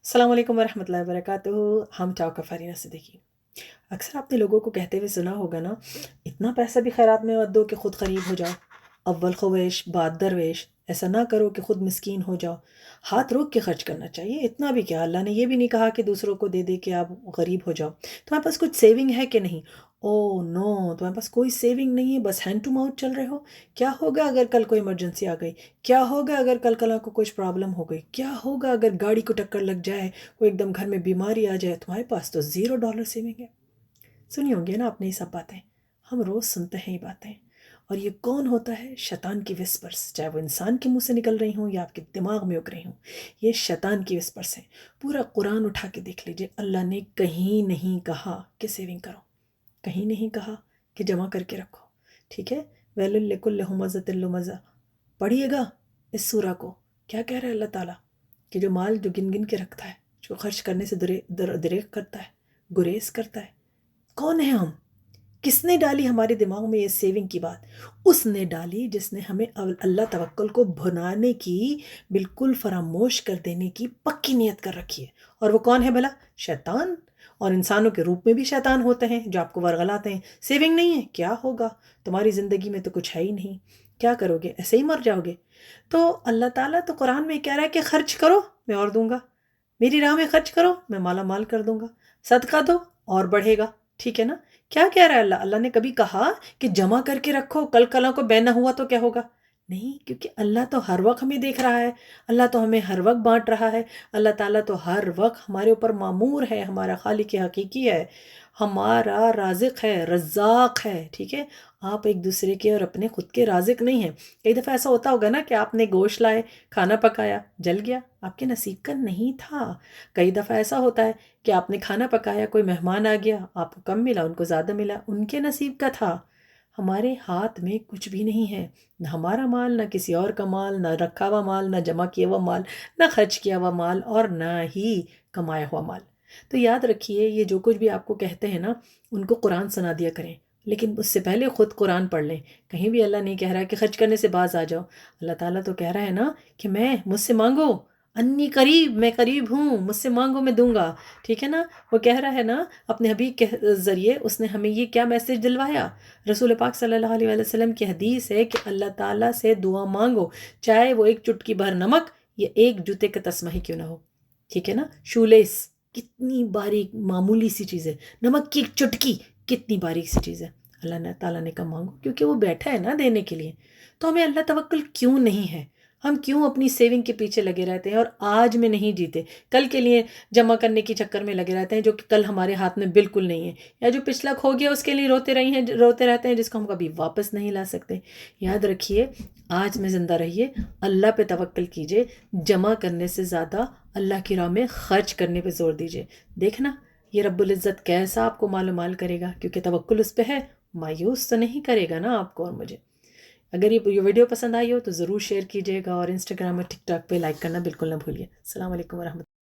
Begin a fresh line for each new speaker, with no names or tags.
السلام علیکم ورحمۃ اللہ وبرکاتہ. ہم چاوکا فرینا صدیقی. اکثر آپ نے لوگوں کو کہتے ہوئے سنا ہوگا نا، اتنا پیسہ بھی خیرات میں مت دو کہ خود غریب ہو جاؤ. اول خویش بعد درویش. ایسا نہ کرو کہ خود مسکین ہو جاؤ. ہاتھ روک کے خرچ کرنا چاہیے. اتنا بھی کیا، اللہ نے یہ بھی نہیں کہا کہ دوسروں کو دے دے کہ آپ غریب ہو جاؤ. تمہارے پاس کچھ سیونگ ہے کہ نہیں؟ او نو، تمہارے پاس کوئی سیونگ نہیں ہے، بس ہینڈ ٹو ماؤتھ چل رہے ہو. کیا ہوگا اگر کل کوئی ایمرجنسی آ گئی؟ کیا ہوگا اگر کل کو کچھ پرابلم ہو گئی؟ کیا ہوگا اگر گاڑی کو ٹکر لگ جائے، کوئی ایک دم گھر میں بیماری آ جائے؟ تمہارے پاس تو $0 سیونگ ہے. سنی ہوں گے نا آپ نے یہ سب باتیں، ہم روز سنتے ہیں یہ باتیں. اور یہ کون ہوتا ہے؟ شیطان کی وسپرس، چاہے وہ انسان کے منہ سے نکل رہی ہوں یا آپ کے دماغ میں اگ رہی ہوں. یہ شیطان کی وسپرس ہیں. پورا قرآن اٹھا کے دیکھ لیجئے، اللہ نے کہیں نہیں کہا کہ سیونگ کرو، کہیں نہیں کہا کہ جمع کر کے رکھو. ٹھیک ہے، ویل لکل ہمزۃ لمزہ. پڑھیے گا اس سورہ کو. کیا کہہ رہا ہے اللہ تعالیٰ؟ کہ جو مال جو گن گن کے رکھتا ہے، جو خرچ کرنے سے دریغ کرتا ہے، گریز کرتا ہے. کون ہے ہم؟ کس نے ڈالی ہمارے دماغ میں یہ سیونگ کی بات؟ اس نے ڈالی جس نے ہمیں اللہ توکل کو بھنانے کی، بالکل فراموش کر دینے کی پکی نیت کر رکھی ہے. اور وہ کون ہے بھلا؟ شیطان. اور انسانوں کے روپ میں بھی شیطان ہوتے ہیں جو آپ کو ورغلاتے ہیں. سیونگ نہیں ہے، کیا ہوگا؟ تمہاری زندگی میں تو کچھ ہے ہی نہیں، کیا کرو گے؟ ایسے ہی مر جاؤ گے. تو اللہ تعالیٰ تو قرآن میں کہہ رہا ہے کہ خرچ کرو میں اور دوں گا، میری راہ میں خرچ کرو میں مالا مال کر دوں گا، صدقہ دو اور بڑھے گا. ٹھیک ہے نا؟ کیا کہہ رہا ہے اللہ؟ اللہ نے کبھی کہا کہ جمع کر کے رکھو، کل کو بے نہ ہوا تو کیا ہوگا؟ نہیں، کیونکہ اللہ تو ہر وقت ہمیں دیکھ رہا ہے، اللہ تو ہمیں ہر وقت بانٹ رہا ہے. اللہ تعالیٰ تو ہر وقت ہمارے اوپر مامور ہے، ہمارا خالق حقیقی ہے، ہمارا رازق ہے، رزاق ہے. ٹھیک ہے، آپ ایک دوسرے کے اور اپنے خود کے رازق نہیں ہیں. کئی دفعہ ایسا ہوتا ہوگا نا کہ آپ نے گوشت لائے، کھانا پکایا، جل گیا، آپ کے نصیب کا نہیں تھا. کئی دفعہ ایسا ہوتا ہے کہ آپ نے کھانا پکایا، کوئی مہمان آ گیا، آپ کو کم ملا، ان کو زیادہ ملا، ان کے نصیب کا تھا. ہمارے ہاتھ میں کچھ بھی نہیں ہے، نہ ہمارا مال، نہ کسی اور کا مال، نہ رکھا ہوا مال، نہ جمع کیا ہوا مال، نہ خرچ کیا ہوا مال، اور نہ ہی کمایا ہوا مال. تو یاد رکھیے، یہ جو کچھ بھی آپ کو کہتے ہیں نا، ان کو قرآن سنا دیا کریں، لیکن اس سے پہلے خود قرآن پڑھ لیں. کہیں بھی اللہ نہیں کہہ رہا ہے کہ خرچ کرنے سے باز آ جاؤ. اللہ تعالیٰ تو کہہ رہا ہے نا کہ مجھ سے مانگو، انی قریب، میں قریب ہوں، مجھ سے مانگو میں دوں گا. ٹھیک ہے نا؟ وہ کہہ رہا ہے نا اپنے حبیب کے ذریعے، اس نے ہمیں یہ کیا میسج دلوایا؟ رسول پاک صلی اللہ علیہ وسلم کی حدیث ہے کہ اللہ تعالیٰ سے دعا مانگو، چاہے وہ ایک چٹکی بھر نمک یا ایک جوتے کا تسمہ ہی کیوں نہ ہو. ٹھیک ہے نا؟ شولیس کتنی باریک معمولی سی چیز ہے، نمک کی ایک چٹکی کتنی باریک سی چیز ہے. اللہ تعالیٰ نے کہا مانگو، کیونکہ وہ بیٹھا ہے نا دینے کے لیے. تو ہمیں اللہ توکل کیوں نہیں ہے؟ ہم کیوں اپنی سیونگ کے پیچھے لگے رہتے ہیں اور آج میں نہیں جیتے، کل کے لیے جمع کرنے کے چکر میں لگے رہتے ہیں جو کہ کل ہمارے ہاتھ میں بالکل نہیں ہے، یا جو پچھلا کھو گیا اس کے لیے روتے رہتے ہیں جس کو ہم کبھی واپس نہیں لا سکتے. یاد رکھیے، آج میں زندہ رہیے، اللہ پہ توکل کیجئے، جمع کرنے سے زیادہ اللہ کی راہ میں خرچ کرنے پہ زور دیجئے. دیکھنا یہ رب العزت کیسا آپ کو مال و مال کرے گا، کیونکہ توکل اس پہ ہے. مایوس تو نہیں کرے گا نا آپ کو اور مجھے. اگر یہ ویڈیو پسند آئی ہو تو ضرور شیئر کیجیے گا، اور انسٹاگرام اور ٹک ٹاک پہ لائک کرنا بالکل نہ بھولیے. السلام علیکم ورحمۃ اللہ.